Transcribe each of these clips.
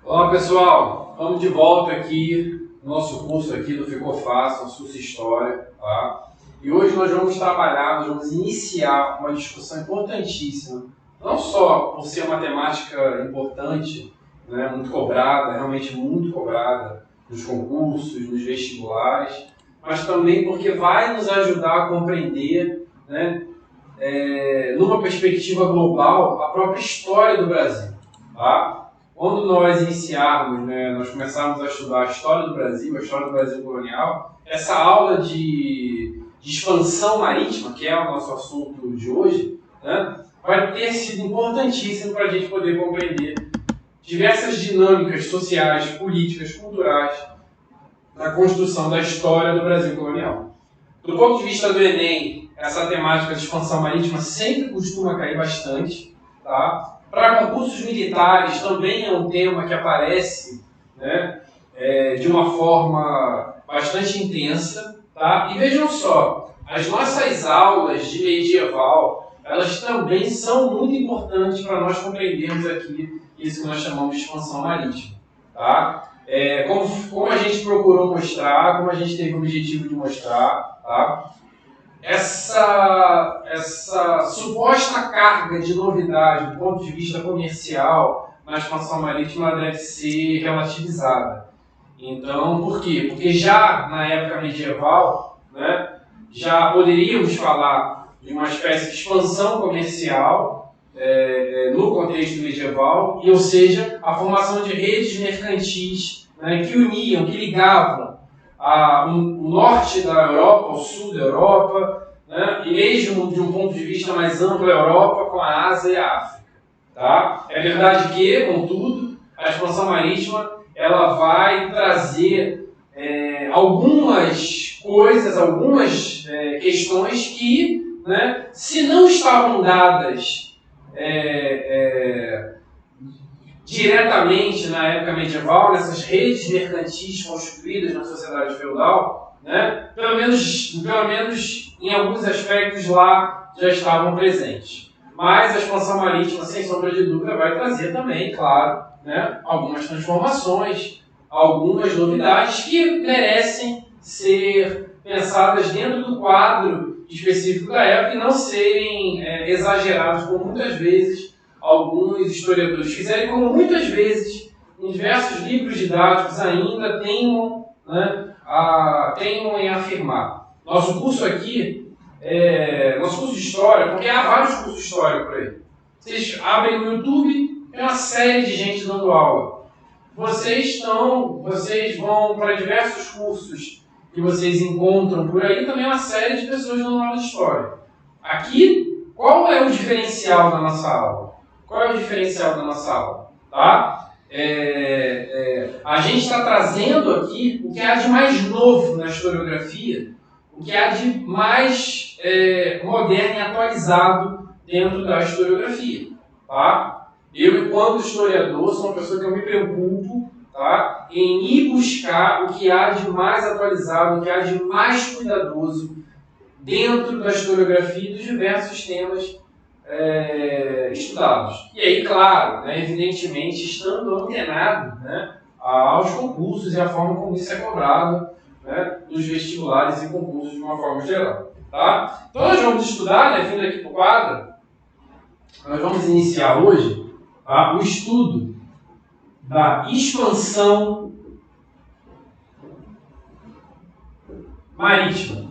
Olá pessoal, estamos de volta aqui no nosso curso aqui do Ficou Fácil, nosso curso de História, tá? E hoje nós vamos iniciar uma discussão importantíssima, não só por ser uma temática importante, né, muito cobrada, realmente muito cobrada nos concursos, nos vestibulares, mas também porque vai nos ajudar a compreender, né, numa perspectiva global, a própria história do Brasil, tá? Quando nós iniciarmos, né, nós começarmos a estudar a história do Brasil colonial, essa aula de expansão marítima, que é o nosso assunto de hoje, né, vai ter sido importantíssimo para a gente poder compreender diversas dinâmicas sociais, políticas, culturais na construção da história do Brasil colonial. Do ponto de vista do Enem, essa temática de expansão marítima sempre costuma cair bastante, tá? Para concursos militares também é um tema que aparece, né, de uma forma bastante intensa, tá? E vejam só, as nossas aulas de medieval, elas também são muito importantes para nós compreendermos aqui isso que nós chamamos de expansão marítima, tá? Como a gente procurou mostrar, como a gente teve o objetivo de mostrar, tá? Essa suposta carga de novidade do ponto de vista comercial na expansão marítima deve ser relativizada. Então, por quê? Porque já na época medieval, né, já poderíamos falar de uma espécie de expansão comercial no contexto medieval, ou seja, a formação de redes mercantis, né, que uniam, que ligavam o norte da Europa, o sul da Europa, né, e mesmo de um ponto de vista mais amplo a Europa com a Ásia e a África. Tá? É verdade que, contudo, a expansão marítima ela vai trazer algumas coisas, algumas questões que, né, se não estavam dadas diretamente na época medieval, nessas redes mercantis construídas na sociedade feudal, né, pelo menos em alguns aspectos lá já estavam presentes. Mas a expansão marítima, sem sombra de dúvida, vai trazer também, claro, né, algumas transformações, algumas novidades que merecem ser pensadas dentro do quadro específico da época e não serem exagerados, como muitas vezes alguns historiadores fizeram, como muitas vezes em diversos livros didáticos ainda teimam, né, teimam em afirmar. Nosso curso aqui, nosso curso de História, porque há vários cursos de História por aí. Vocês abrem no YouTube, tem uma série de gente dando aula. Vocês vão para diversos cursos que vocês encontram por aí, também uma série de pessoas dando aula de História. Aqui, qual é o diferencial da nossa aula? Qual é o diferencial da nossa aula? Tá? A gente está trazendo aqui o que há de mais novo na historiografia, o que há de mais moderno e atualizado dentro da historiografia. Tá? Eu, enquanto historiador, sou uma pessoa que eu me preocupo, tá, em ir buscar o que há de mais atualizado, o que há de mais cuidadoso dentro da historiografia e dos diversos temas estudados. E aí, claro, né, evidentemente, estando antenado, né, aos concursos e à forma como isso é cobrado, né, nos vestibulares e concursos de uma forma geral. Tá? Então nós vamos estudar, né, vindo aqui para o quadro, nós vamos iniciar hoje, tá, o estudo da expansão marítima.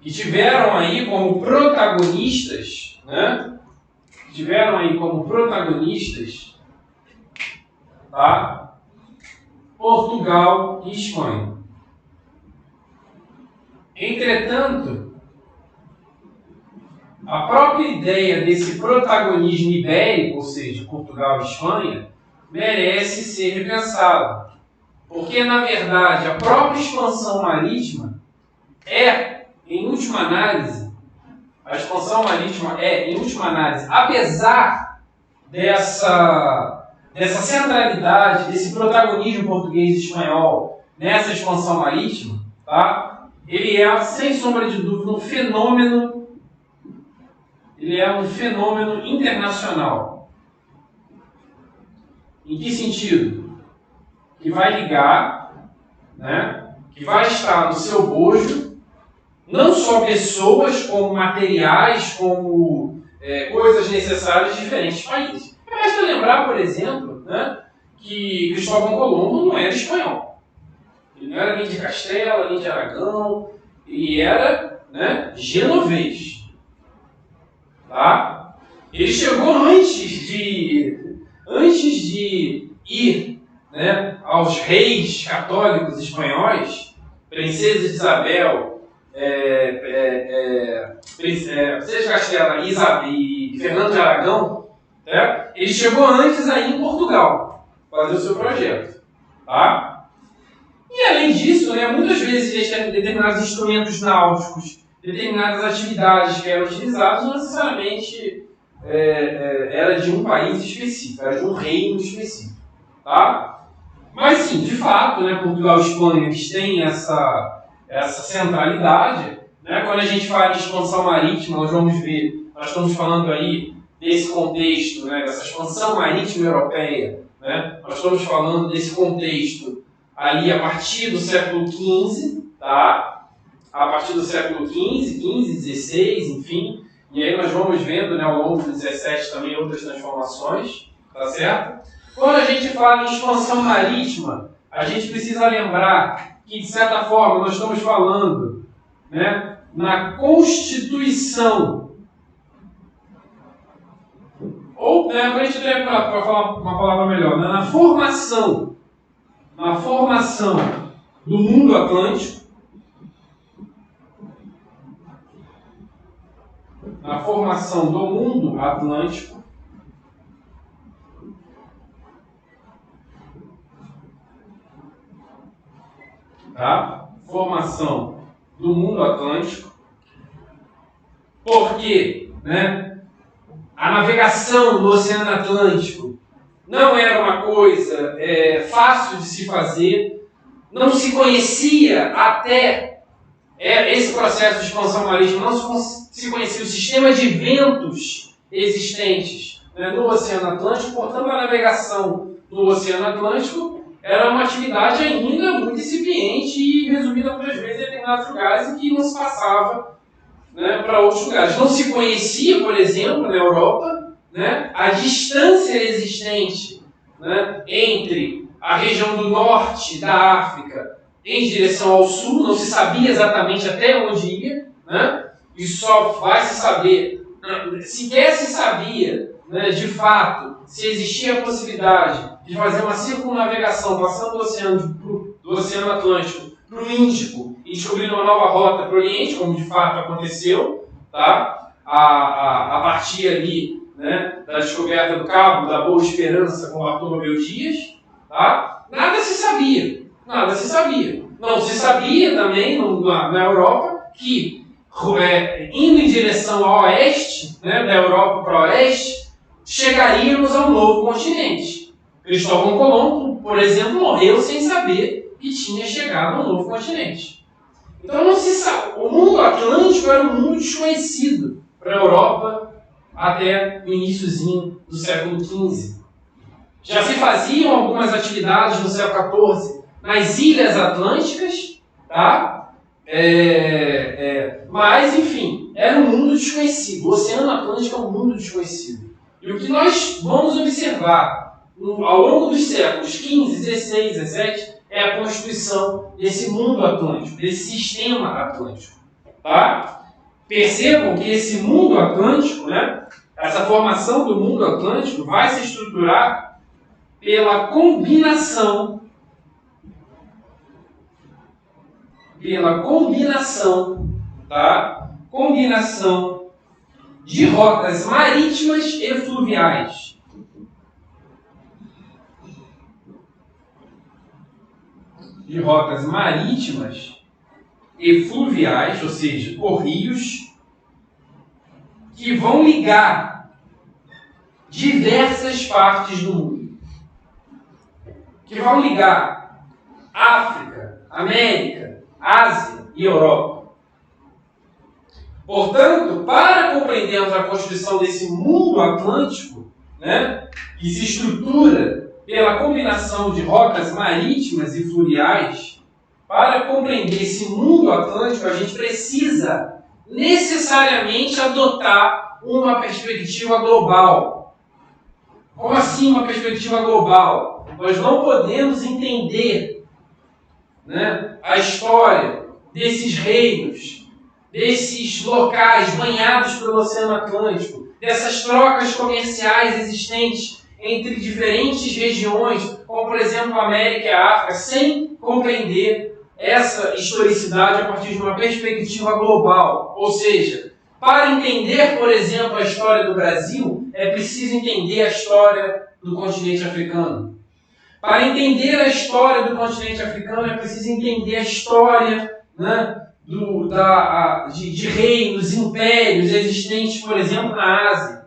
Que tiveram aí como protagonistas, né? Tá? Portugal e Espanha. Entretanto, a própria ideia desse protagonismo ibérico, ou seja, Portugal e Espanha, merece ser repensada. Porque, na verdade, a própria expansão marítima em última análise, apesar dessa centralidade, desse protagonismo português e espanhol nessa expansão marítima, tá? Ele é, sem sombra de dúvida, um fenômeno ele é um fenômeno internacional. Em que sentido? Que vai ligar, né, que vai estar no seu bojo, não só pessoas, como materiais, como coisas necessárias de diferentes países. Basta lembrar, por exemplo, né, que Cristóvão Colombo não era espanhol. Ele não era nem de Castela, nem de Aragão, ele era, né, genovês. Tá? Ele chegou antes de ir, né, aos reis católicos espanhóis, Princesa de Isabel, Princesa de Castela e Fernando de Aragão, né? Ele chegou antes aí em Portugal, fazer o seu projeto. Tá? E além disso, né, muitas vezes determinados instrumentos náuticos, determinadas atividades que eram utilizadas, não necessariamente era de um país específico, era de um reino específico. Tá? Mas sim, de fato, né, Portugal e Espanha eles têm essa centralidade. Né? Quando a gente fala em expansão marítima, nós vamos ver, nós estamos falando aí desse contexto, né, dessa expansão marítima europeia. Né? Nós estamos falando desse contexto ali a partir do século XV, tá? A partir do século XV, XVI, enfim. E aí nós vamos vendo, né, ao longo do XVII também outras transformações, tá certo? Quando a gente fala em expansão marítima, a gente precisa lembrar que, de certa forma, nós estamos falando, né, na constituição, ou, né, para a gente para falar uma palavra melhor, né, na formação do mundo atlântico, na formação do mundo atlântico, tá? Formação do mundo atlântico, porque, né, a navegação no Oceano Atlântico não era uma coisa fácil de se fazer, não se conhecia até esse processo de expansão marítima, não se conhecia o sistema de ventos existentes, né, no Oceano Atlântico, portanto a navegação no Oceano Atlântico era uma atividade ainda muito incipiente e resumida muitas vezes em determinados lugares em que não se passava, né, para outros lugares. Não se conhecia, por exemplo, na Europa, né, a distância existente, né, entre a região do norte da África em direção ao sul, não se sabia exatamente até onde ia, né, e só vai se saber, sequer se sabia, né, de fato, se existia a possibilidade de fazer uma circunnavegação passando do Oceano Atlântico para o Índico e descobrindo uma nova rota para o Oriente, como de fato aconteceu, tá? A partir ali, né, da descoberta do Cabo da Boa Esperança com Bartolomeu Dias, tá? Nada se sabia. Não se sabia também na Europa que, indo em direção ao oeste, né, da Europa para o oeste, chegaríamos a um novo continente. Cristóvão Colombo, por exemplo, morreu sem saber que tinha chegado a um novo continente. Então não se sabe. O mundo atlântico era um mundo desconhecido para a Europa até o iníciozinho do século XV. Já se faziam algumas atividades no século XIV nas ilhas atlânticas, tá? Mas, enfim, era um mundo desconhecido. O Oceano Atlântico é um mundo desconhecido. E o que nós vamos observar ao longo dos séculos XV, XVI, XVII é a constituição desse mundo atlântico, desse sistema atlântico. Tá? Percebam que esse mundo atlântico, né, essa formação do mundo atlântico vai se estruturar pela combinação tá? Combinação de rotas marítimas e fluviais. De rotas marítimas e fluviais, ou seja, por rios, que vão ligar diversas partes do mundo. Que vão ligar África, América, Ásia e Europa. Portanto, para compreendermos a constituição desse mundo atlântico, né, que se estrutura pela combinação de rocas marítimas e fluviais, para compreender esse mundo atlântico, a gente precisa necessariamente adotar uma perspectiva global. Como assim uma perspectiva global? Nós não podemos entender, né, a história desses reinos, desses locais banhados pelo Oceano Atlântico, dessas trocas comerciais existentes entre diferentes regiões, como por exemplo a América e a África, sem compreender essa historicidade a partir de uma perspectiva global. Ou seja, para entender, por exemplo, a história do Brasil, é preciso entender a história do continente africano. Para entender a história do continente africano, é preciso entender a história, né, de reinos, impérios existentes, por exemplo, na Ásia.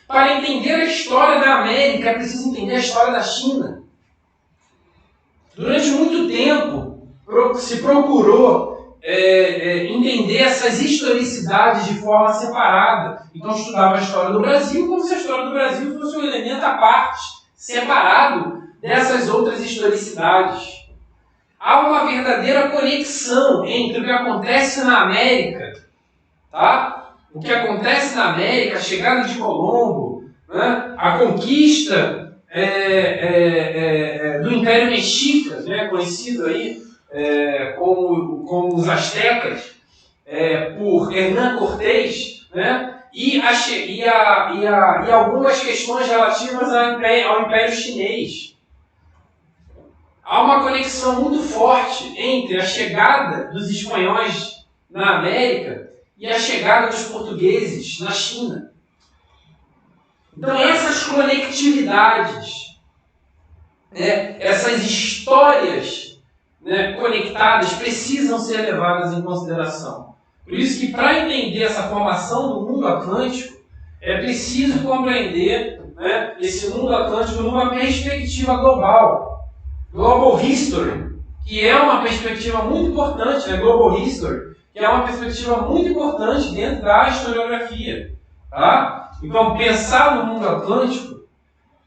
Para entender a história da América, é preciso entender a história da China. Durante muito tempo, se procurou entender essas historicidades de forma separada. Então, estudava a história do Brasil como se a história do Brasil fosse um elemento à parte, separado dessas outras historicidades. Há uma verdadeira conexão entre o que acontece na América, tá? O que acontece na América, a chegada de Colombo, né? A conquista do Império Mexica, né? Conhecido aí como os astecas, por Hernán Cortés, né? E algumas questões relativas ao Império Chinês. Há uma conexão muito forte entre a chegada dos espanhóis na América e a chegada dos portugueses na China. Então, essas conectividades, né, essas histórias, né, conectadas precisam ser levadas em consideração. Por isso que, para entender essa formação do mundo atlântico, é preciso compreender, né, esse mundo atlântico numa perspectiva global. Global History, que é uma perspectiva muito importante, né? Global History, que é uma perspectiva muito importante dentro da historiografia. Tá? Então, pensar no mundo atlântico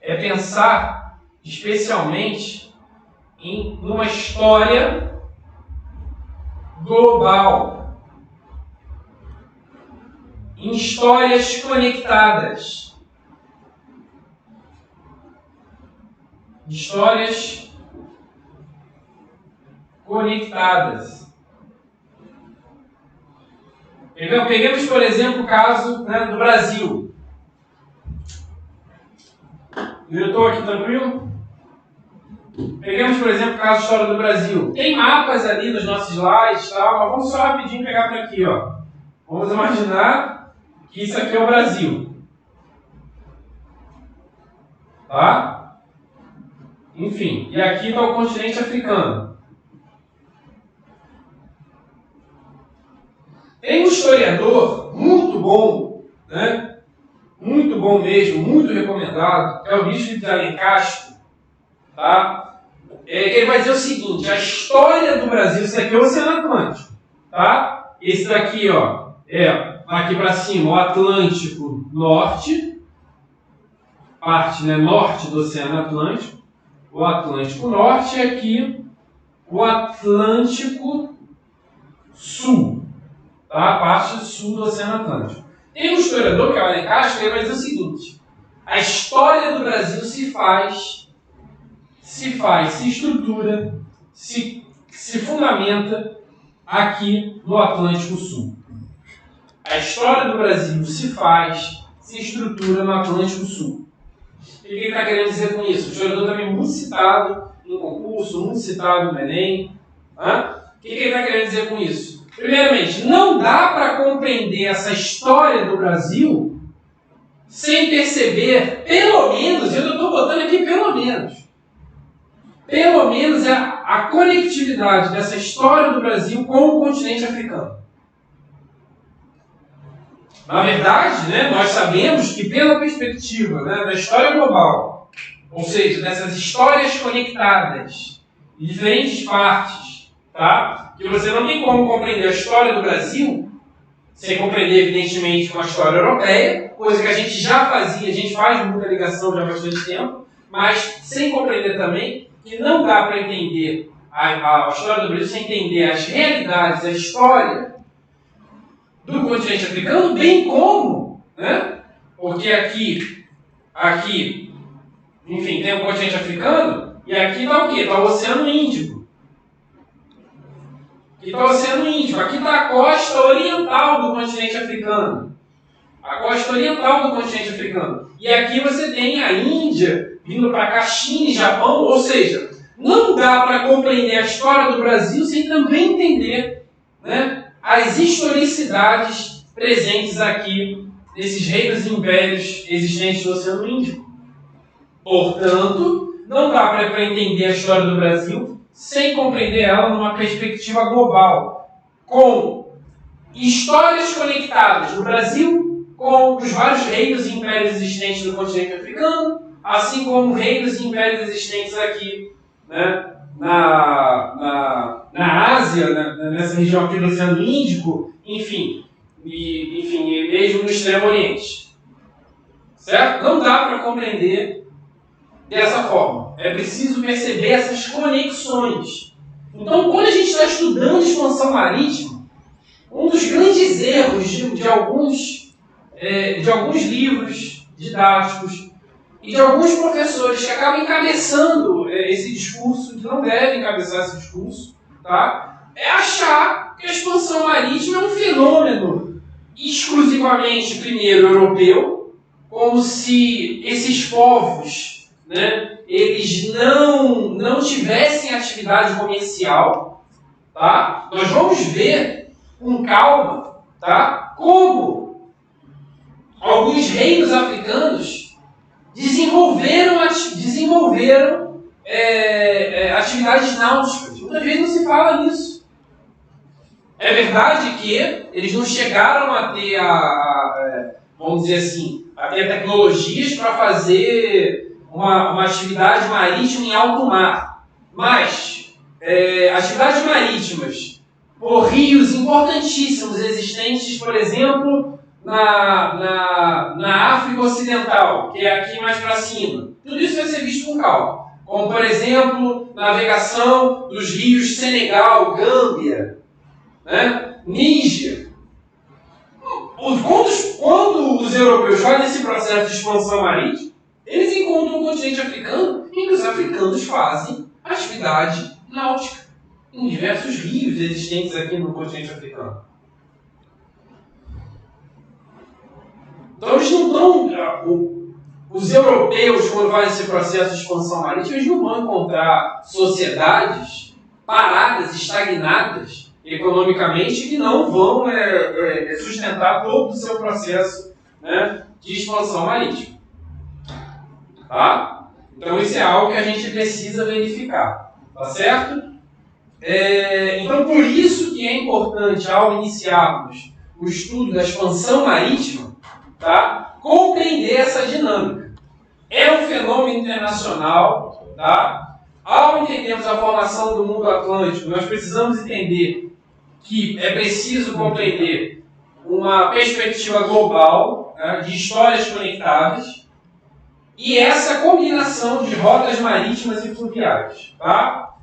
é pensar especialmente numa história global, em histórias conectadas, histórias conectadas. Peguemos, por exemplo, o caso, né, do Brasil. Diretor, aqui tranquilo? Peguemos, por exemplo, o caso da história do Brasil. Tem mapas ali nos nossos slides, tal, mas vamos só rapidinho pegar por aqui. Ó. Vamos imaginar que isso aqui é o Brasil. Tá? Enfim, e aqui está o continente africano. Tem um historiador muito bom, né? Muito bom mesmo, muito recomendado, é o Bispo de Alencastro, tá? Ele vai dizer o seguinte: a história do Brasil, isso aqui é o Oceano Atlântico, tá? Esse daqui, ó, aqui para cima, o Atlântico Norte, parte, né, norte do Oceano Atlântico, o Atlântico Norte, e aqui o Atlântico Sul. Tá? A parte sul do Oceano Atlântico. Tem um historiador, que é o Alencastro, que ele vai dizer o seguinte: a história do Brasil se estrutura, se fundamenta aqui no Atlântico Sul. A história do Brasil se estrutura no Atlântico Sul. O que ele está querendo dizer com isso? O historiador também muito citado no concurso, muito citado no Enem. O que ele está querendo dizer com isso? Primeiramente, não dá para compreender essa história do Brasil sem perceber, pelo menos, eu estou botando aqui pelo menos a conectividade dessa história do Brasil com o continente africano. Na verdade, né, nós sabemos que pela perspectiva, né, da história global, ou seja, dessas histórias conectadas de diferentes partes, tá? Que você não tem como compreender a história do Brasil sem compreender, evidentemente, com a história europeia, coisa que a gente já fazia, a gente faz muita ligação já há bastante tempo, mas sem compreender também que não dá para entender a história do Brasil sem entender as realidades, a história do continente africano, bem como, né? Porque aqui, enfim, tem o continente africano e aqui está o quê? Está o Oceano Índico. Aqui está o Oceano Índico, aqui está a costa oriental do continente africano. A costa oriental do continente africano. E aqui você tem a Índia vindo para cá, China e Japão, ou seja, não dá para compreender a história do Brasil sem também entender, né, as historicidades presentes aqui desses reinos e impérios existentes no Oceano Índico. Portanto, não dá para entender a história do Brasil sem compreender ela numa perspectiva global, com histórias conectadas do Brasil com os vários reinos e impérios existentes no continente africano, assim como reinos e impérios existentes aqui, né, na Ásia, nessa região aqui do Oceano Índico, enfim, e mesmo no Extremo Oriente. Certo? Não dá para compreender dessa forma. É preciso perceber essas conexões. Então, quando a gente está estudando expansão marítima, um dos grandes erros de alguns livros didáticos e de alguns professores que acabam encabeçando esse discurso, que não devem encabeçar esse discurso, tá? É achar que a expansão marítima é um fenômeno exclusivamente, primeiro, europeu, como se esses povos, né, eles não tivessem atividade comercial, tá? Nós vamos ver com calma, tá, como alguns reinos africanos desenvolveram atividades náuticas. Muitas vezes não se fala nisso. É verdade que eles não chegaram a ter vamos dizer assim, a ter tecnologias para fazer uma atividade marítima em alto mar. Mas atividades marítimas por rios importantíssimos existentes, por exemplo, na África Ocidental, que é aqui mais para cima. Tudo isso vai ser visto com calma. Como, por exemplo, navegação dos rios Senegal, Gâmbia, né? Níger. Quando os europeus fazem esse processo de expansão marítima, eles encontram um continente africano em que os africanos fazem atividade náutica em diversos rios existentes aqui no continente africano. Então eles não estão... Os europeus, quando fazem esse processo de expansão marítima, eles não vão encontrar sociedades paradas, estagnadas economicamente, que não vão sustentar todo o seu processo, né, de expansão marítima. Tá? Então isso é algo que a gente precisa verificar. Tá certo? Então por isso que é importante, ao iniciarmos o estudo da expansão marítima, tá, compreender essa dinâmica. É um fenômeno internacional, tá? Ao entendermos a formação do mundo atlântico, nós precisamos entender que é preciso compreender uma perspectiva global, né, de histórias conectadas e essa combinação de rotas marítimas e fluviais. Tá?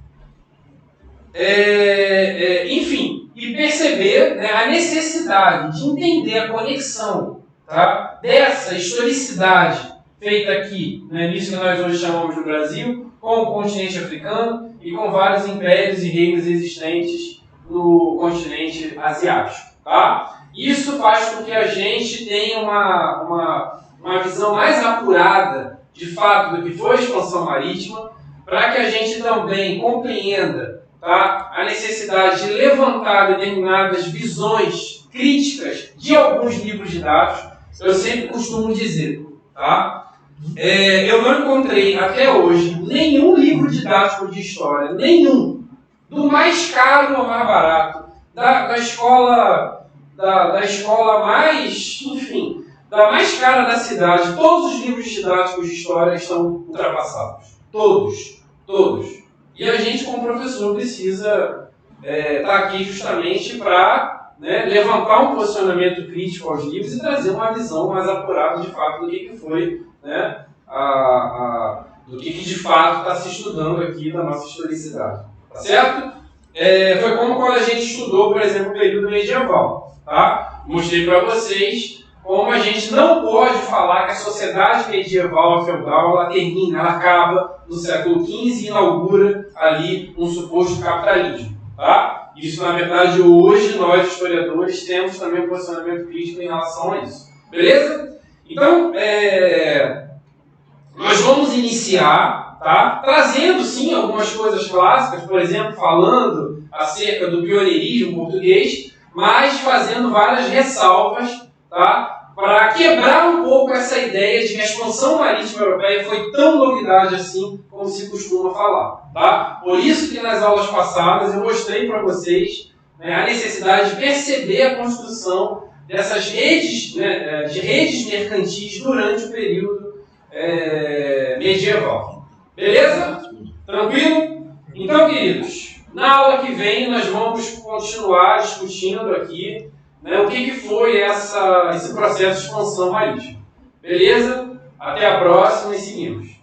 Enfim, e perceber, né, a necessidade de entender a conexão, tá, dessa historicidade feita aqui, né, nisso que nós hoje chamamos do Brasil, com o continente africano e com vários impérios e reinos existentes no continente asiático. Tá? Isso faz com que a gente tenha uma visão mais apurada, de fato, do que foi a expansão marítima, para que a gente também compreenda, tá, a necessidade de levantar determinadas visões críticas de alguns livros didáticos. Eu sempre costumo dizer, tá? Eu não encontrei até hoje nenhum livro didático de história, nenhum, do mais caro ao mais barato, da escola mais, enfim, da mais cara da cidade. Todos os livros didáticos de história estão ultrapassados. Todos. E a gente, como professor, precisa estar aqui justamente para né, levantar um posicionamento crítico aos livros e trazer uma visão mais apurada de fato do que foi, né, do que de fato está se estudando aqui da nossa historicidade. Tá certo? Foi como quando a gente estudou, por exemplo, o período medieval. Tá? Mostrei para vocês como a gente não pode falar que a sociedade medieval, a feudal, ela termina, ela acaba no século XV e inaugura ali um suposto capitalismo. Tá? Isso, na verdade, hoje nós, historiadores, temos também um posicionamento crítico em relação a isso. Beleza? Então, nós vamos iniciar, tá? Trazendo, sim, algumas coisas clássicas, por exemplo, falando acerca do pioneirismo português, mas fazendo várias ressalvas, tá? Para quebrar um pouco essa ideia de que a expansão marítima europeia foi tão novidade assim como se costuma falar. Tá? Por isso que nas aulas passadas eu mostrei para vocês, né, a necessidade de perceber a construção dessas redes, né, de redes mercantis durante o período medieval. Beleza? Tranquilo? Então, queridos, na aula que vem nós vamos continuar discutindo aqui, né, o que foi esse processo de expansão marítima. Beleza? Até a próxima e seguimos.